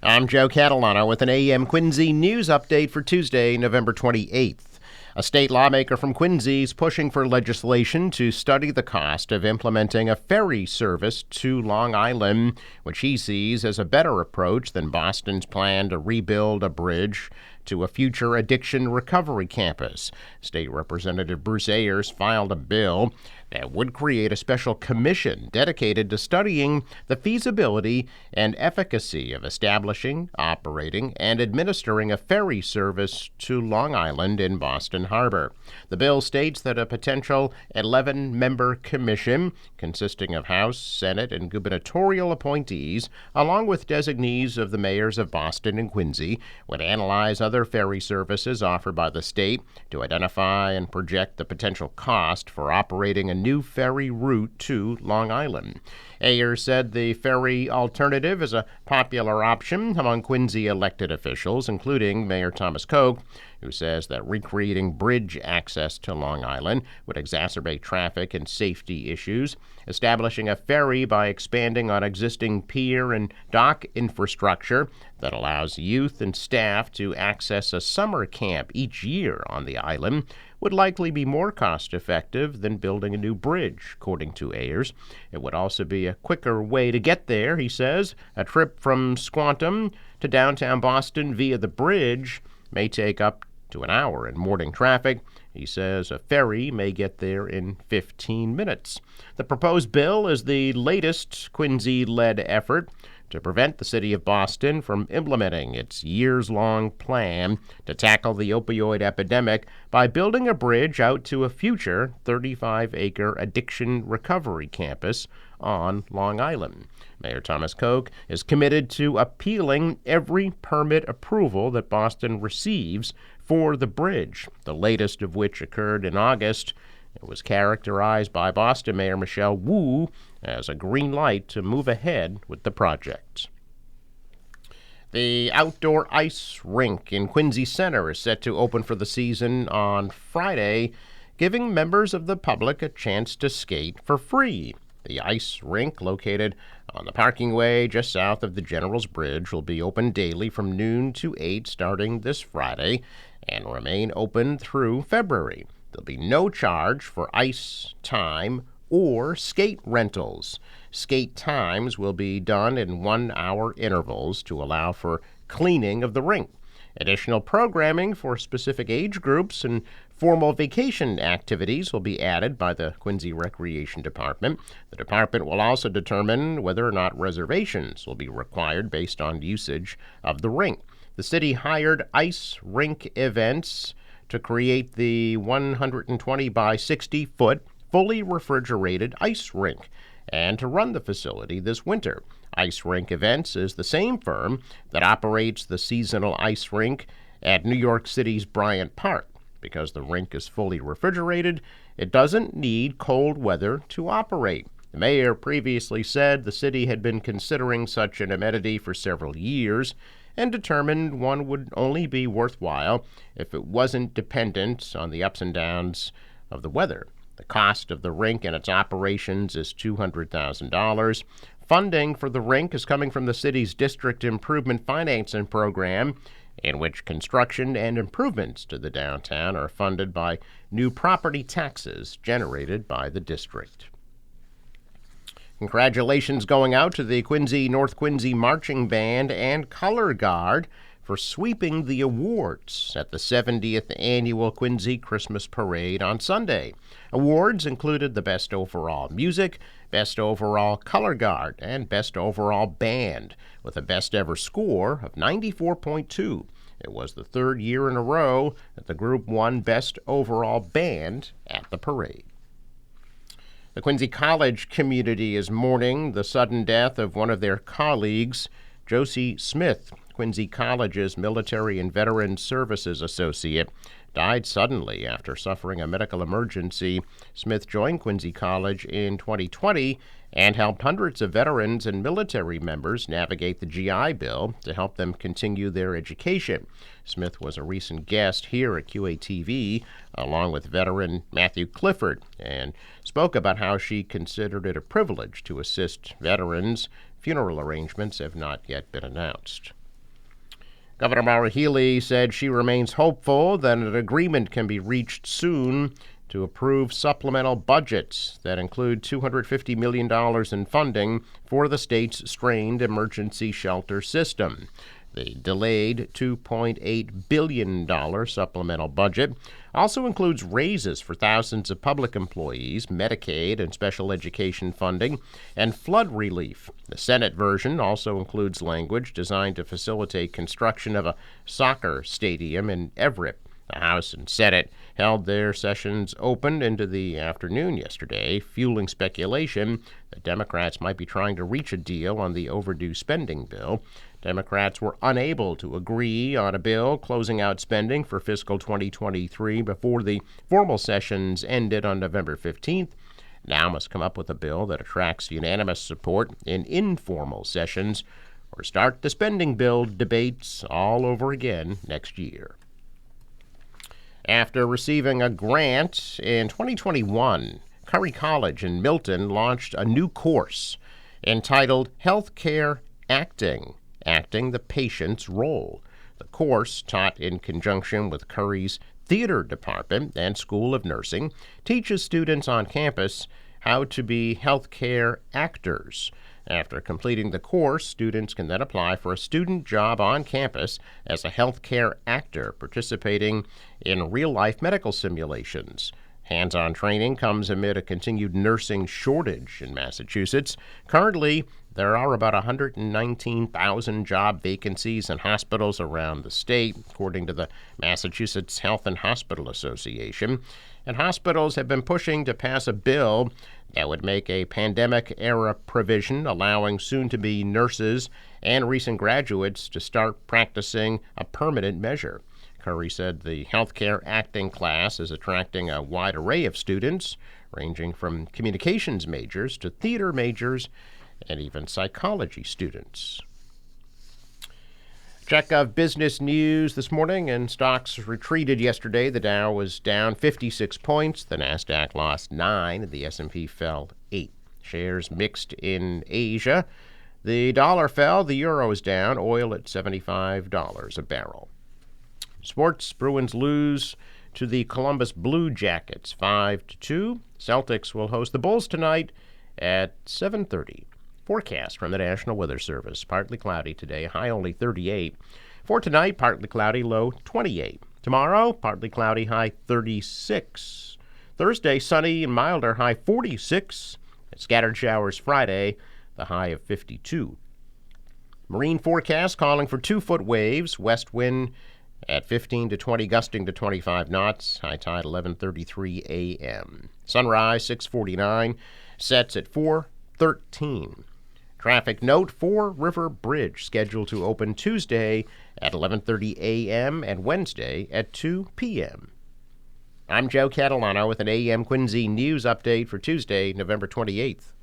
I'm Joe Catalano with an AM Quincy news update for Tuesday, November 28th. A state lawmaker from Quincy is pushing for legislation to study the cost of implementing a ferry service to Long Island, which he sees as a better approach than Boston's plan to rebuild a bridge to a future addiction recovery campus. State Representative Bruce Ayers filed a bill that would create a special commission dedicated to studying the feasibility and efficacy of establishing, operating, and administering a ferry service to Long Island in Boston Harbor. The bill states that a potential 11-member commission consisting of House, Senate, and gubernatorial appointees, along with designees of the mayors of Boston and Quincy, would analyze other ferry services offered by the state to identify and project the potential cost for operating a new ferry route to Long Island. Ayers said the ferry alternative is a popular option among Quincy elected officials, including Mayor Thomas Koch, who says that recreating bridge access to Long Island would exacerbate traffic and safety issues. Establishing a ferry by expanding on existing pier and dock infrastructure that allows youth and staff to access a summer camp each year on the island would likely be more cost-effective than building a new bridge, according to Ayers. It would also be a quicker way to get there, he says. A trip from Squantum to downtown Boston via the bridge may take up to an hour in morning traffic. He says a ferry may get there in 15 minutes. The proposed bill is the latest Quincy-led effort to prevent the city of Boston from implementing its years-long plan to tackle the opioid epidemic by building a bridge out to a future 35-acre addiction recovery campus on Long Island. Mayor Thomas Koch is committed to appealing every permit approval that Boston receives for the bridge, the latest of which occurred in August. It was characterized by Boston Mayor Michelle Wu as a green light to move ahead with the project. The outdoor ice rink in Quincy Center is set to open for the season on Friday, giving members of the public a chance to skate for free. The ice rink, located on the parking way just south of the General's Bridge, will be open daily from noon to 8 starting this Friday and remain open through February. There'll be no charge for ice time or skate rentals. Skate times will be done in 1-hour intervals to allow for cleaning of the rink. Additional programming for specific age groups and formal vacation activities will be added by the Quincy Recreation Department. The department will also determine whether or not reservations will be required based on usage of the rink. The city hired Ice Rink Events to create the 120 by 60 foot fully refrigerated ice rink and to run the facility this winter. Ice Rink Events is the same firm that operates the seasonal ice rink at New York City's Bryant Park. Because the rink is fully refrigerated, it doesn't need cold weather to operate. The mayor previously said the city had been considering such an amenity for several years and determined one would only be worthwhile if it wasn't dependent on the ups and downs of the weather. The cost of the rink and its operations is $200,000. Funding for the rink is coming from the city's District Improvement Financing Program, in which construction and improvements to the downtown are funded by new property taxes generated by the district. Congratulations going out to the Quincy North Quincy Marching Band and Color Guard for sweeping the awards at the 70th Annual Quincy Christmas Parade on Sunday. Awards included the Best Overall Music, Best Overall Color Guard, and Best Overall Band, with a best ever score of 94.2. It was the third year in a row that the group won Best Overall Band at the parade. The Quincy College community is mourning the sudden death of one of their colleagues, Josie Smith. Quincy College's Military and Veterans Services Associate died suddenly after suffering a medical emergency. Smith joined Quincy College in 2020 and helped hundreds of veterans and military members navigate the GI Bill to help them continue their education. Smith was a recent guest here at QATV, along with veteran Matthew Clifford, and spoke about how she considered it a privilege to assist veterans. Funeral arrangements have not yet been announced. Governor Maura Healey said she remains hopeful that an agreement can be reached soon to approve supplemental budgets that include $250 million in funding for the state's strained emergency shelter system. The delayed $2.8 billion supplemental budget also includes raises for thousands of public employees, Medicaid and special education funding, and flood relief. The Senate version also includes language designed to facilitate construction of a soccer stadium in Everett. The House and Senate held their sessions open into the afternoon yesterday, fueling speculation that Democrats might be trying to reach a deal on the overdue spending bill. Democrats were unable to agree on a bill closing out spending for fiscal 2023 before the formal sessions ended on November 15th. Now must come up with a bill that attracts unanimous support in informal sessions or start the spending bill debates all over again next year. After receiving a grant in 2021, Curry College in Milton launched a new course entitled Healthcare Acting the Patient's Role. The course, taught in conjunction with Curry's Theater Department and School of Nursing, teaches students on campus how to be healthcare actors. After completing the course, students can then apply for a student job on campus as a healthcare actor, participating in real-life medical simulations. Hands-on training comes amid a continued nursing shortage in Massachusetts. Currently, there are about 119,000 job vacancies in hospitals around the state, according to the Massachusetts Health and Hospital Association. And hospitals have been pushing to pass a bill that would make a pandemic-era provision allowing soon-to-be nurses and recent graduates to start practicing a permanent measure. Curry said the healthcare acting class is attracting a wide array of students, ranging from communications majors to theater majors and even psychology students. Check of business news this morning, and stocks retreated yesterday. The Dow was down 56 points. The Nasdaq lost 9, and the S&P fell 8. Shares mixed in Asia. The dollar fell. The euro is down. Oil at $75 a barrel. Sports: Bruins lose to the Columbus Blue Jackets 5-2. Celtics will host the Bulls tonight at 7:30. Forecast from the National Weather Service: partly cloudy today, high only 38. For tonight, partly cloudy, low 28. Tomorrow, partly cloudy, high 36. Thursday, sunny and milder, high 46. Scattered showers Friday, the high of 52. Marine forecast calling for 2-foot waves, west wind at 15 to 20, gusting to 25 knots. High tide 11:33 a.m. Sunrise 6:49, sets at 4:13. Traffic note: Fore River Bridge scheduled to open Tuesday at 11:30 a.m. and Wednesday at 2 p.m. I'm Joe Catalano with an AM Quincy news update for Tuesday, November 28th.